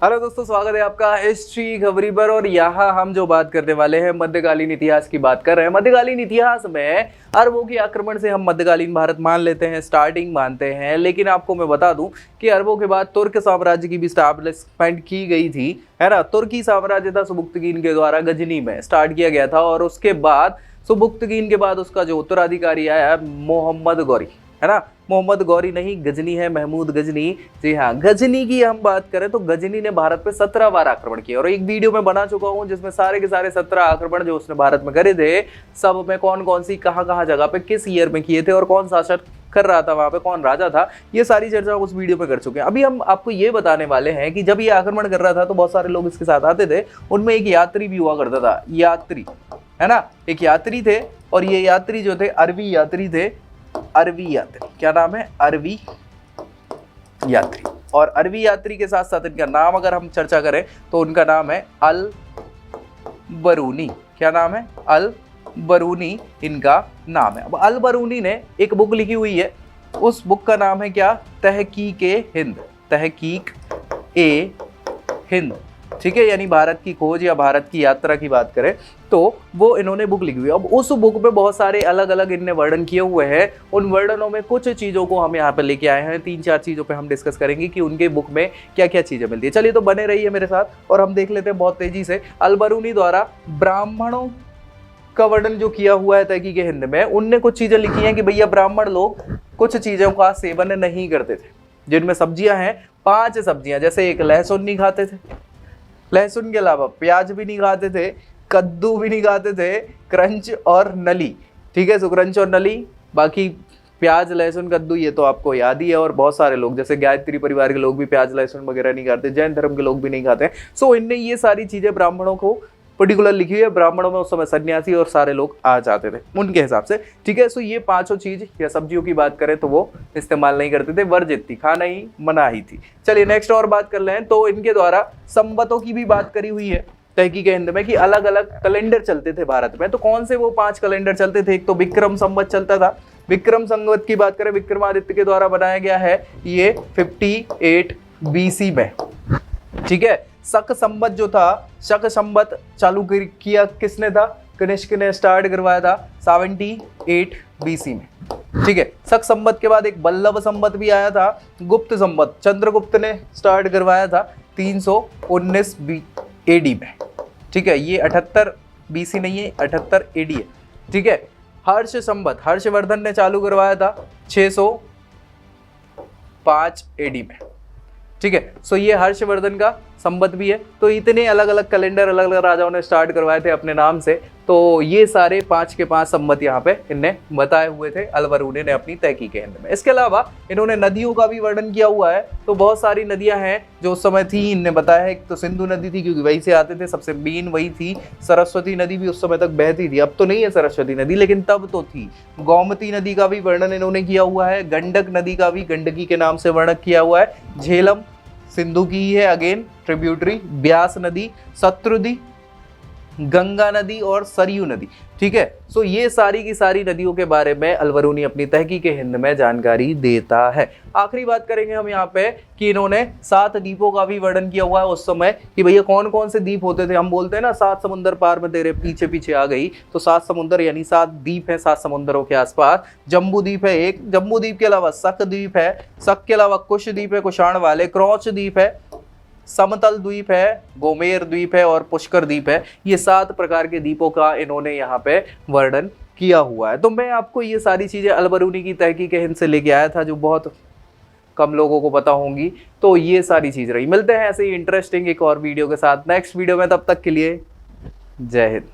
Hello दोस्तों, स्वागत है आपका हिस्ट्री खबरी पर। और यहाँ हम जो बात करने वाले हैं मध्यकालीन इतिहास की बात कर रहे हैं। मध्यकालीन इतिहास में अरबों के आक्रमण से हम मध्यकालीन भारत मान लेते हैं, स्टार्टिंग मानते हैं। लेकिन आपको मैं बता दूं कि अरबों के बाद तुर्क साम्राज्य की भी स्टैब्लिशमेंट की गई थी, है ना। तुर्की साम्राज्य था सुबुक्तगीन के द्वारा गजनी में स्टार्ट किया गया था। और उसके बाद सुबुक्तगीन के बाद उसका जो उत्तराधिकारी आया मोहम्मद गौरी, है ना। मोहम्मद गौरी नहीं, गजनी है, महमूद गजनी। जी हाँ, गजनी की हम बात करें तो गजनी ने भारत पे 17 बार आक्रमण किया। और एक वीडियो में बना चुका हूं जिसमें सारे के सारे 17 आक्रमण जो उसने भारत में करे थे, सब में कौन कौन सी कहां जगह पे किस ईयर में किए थे और कौन शासक कर रहा था, वहां पे कौन राजा था, ये सारी चर्चा उस वीडियो पे कर चुके हैं। अभी हम आपको ये बताने वाले हैं कि जब ये आक्रमण कर रहा था तो बहुत सारे लोग इसके साथ आते थे। उनमें एक यात्री भी हुआ करता था, यात्री, है ना। एक यात्री थे और ये यात्री जो थे अरबी यात्री थे। अरबी यात्री, क्या नाम है? अरबी यात्री। और अरबी यात्री के साथ साथ इनका नाम अगर हम चर्चा करें तो उनका नाम है अल बरूनी। क्या नाम है? अल बरूनी इनका नाम है। अब अल बरूनी ने एक बुक लिखी हुई है, उस बुक का नाम है क्या? तहकीक-ए-हिंद। तहकीक-ए-हिंद, ठीक है। यानी भारत की खोज या भारत की यात्रा की बात करें तो वो इन्होंने बुक लिखी हुई है। अब उस बुक में बहुत सारे अलग अलग इनने वर्णन किए हुए हैं। उन वर्णनों में कुछ चीज़ों को हम यहाँ पे लेके आए हैं, 3-4 चीज़ों पे हम डिस्कस करेंगे कि उनके बुक में क्या क्या चीज़ें मिलती है। चलिए तो बने रहिए मेरे साथ और हम देख लेते हैं बहुत तेजी से। अल बरूनी द्वारा ब्राह्मणों का वर्णन जो किया हुआ है तहकीक-ए-हिंद में, उनने कुछ चीज़ें लिखी हैं कि भैया ब्राह्मण लोग कुछ चीज़ों का सेवन नहीं करते थे, जिनमें सब्जियां हैं 5 सब्जियां। जैसे एक लहसुन नहीं खाते थे, लहसुन के अलावा प्याज भी नहीं खाते थे, कद्दू भी नहीं खाते थे, क्रंच और नली, ठीक है। सो क्रंच और नली, बाकी प्याज लहसुन कद्दू ये तो आपको याद ही है। और बहुत सारे लोग जैसे गायत्री परिवार के लोग भी प्याज लहसुन वगैरह नहीं खाते, जैन धर्म के लोग भी नहीं खाते। सो इनने ये सारी चीजें ब्राह्मणों को पर्टिकुलर लिखी है। ब्राह्मणों में उस समय सन्यासी और सारे लोग आ जाते थे उनके हिसाब से, ठीक है। सो ये 5 चीज या सब्जियों की बात करें तो वो इस्तेमाल नहीं करते थे, वर्जित थी, खाना ही मनाही थी। चलिए नेक्स्ट और बात कर लें तो इनके द्वारा संवतों की भी बात करी हुई है तहकीक-ए-हिंद में कि अलग अलग कैलेंडर चलते थे भारत में। तो कौन से वो 5 कैलेंडर चलते थे? एक तो विक्रम संवत चलता था। विक्रम संवत की बात करें, विक्रमादित्य के द्वारा बनाया गया है ये 58 BC में, ठीक है। शक संवत जो था, शक संवत चालू किया किसने था? कनिष्क ने स्टार्ट करवाया था 78 BC में, ठीक है। शक संवत के बाद एक बल्लभ संवत भी आया था। गुप्त संवत चंद्रगुप्त ने स्टार्ट करवाया था 319 AD में, ठीक है। ये 78 BC नहीं है, 78 AD है, ठीक है। हर्ष संवत हर्षवर्धन ने चालू करवाया था 605 AD में, ठीक है। सो ये हर्षवर्धन का संवत भी है। तो इतने अलग अलग कैलेंडर अलग अलग राजाओं ने स्टार्ट करवाए थे अपने नाम से। तो ये सारे 5 के 5 संवत यहाँ पे इनने बताए हुए थे अल बरूनी ने अपनी तहकीक-ए-हिंद में। इसके अलावा इन्होंने नदियों का भी वर्णन किया हुआ है। तो बहुत सारी नदियां हैं जो उस समय थी, इनने बताया है। एक तो सिंधु नदी थी क्योंकि वहीं से आते थे, सबसे मेन वही थी। सरस्वती नदी भी उस समय तक बहती थी, अब तो नहीं है सरस्वती नदी लेकिन तब तो थी। गोमती नदी का भी वर्णन इन्होंने किया हुआ है। गंडक नदी का भी गंडकी के नाम से वर्णन किया हुआ है। झेलम सिंधु की ही है, अगेन ट्रिब्यूटरी। ब्यास नदी, शत्रुदी, गंगा नदी और सरयू नदी, ठीक है। सो ये सारी की सारी नदियों के बारे में अल बरूनी अपनी तहकीक-ए-हिंद में जानकारी देता है। आखिरी बात करेंगे हम यहाँ पे कि इन्होंने 7 द्वीपों का भी वर्णन किया हुआ है उस समय कि भैया कौन कौन से द्वीप होते थे। हम बोलते हैं ना 7 समुंदर पार में तेरे पीछे पीछे आ गई, तो 7 समुंदर यानी 7 द्वीप है 7 समुंदरों के आसपास। जम्बू द्वीप है एक, जम्बू द्वीप के अलावा शक द्वीप है, शक के अलावा कुश द्वीप है, कुषाण वाले, क्रौच द्वीप है, समतल द्वीप है, गोमेर द्वीप है और पुष्कर द्वीप है। ये 7 प्रकार के द्वीपों का इन्होंने यहाँ पे वर्णन किया हुआ है। तो मैं आपको ये सारी चीजें अल बरूनी की तहकीक-ए-हिंद से लेके आया था जो बहुत कम लोगों को पता होंगी। तो ये सारी चीज रही। मिलते हैं ऐसे ही इंटरेस्टिंग एक और वीडियो के साथ नेक्स्ट वीडियो में। तब तक के लिए जय हिंद।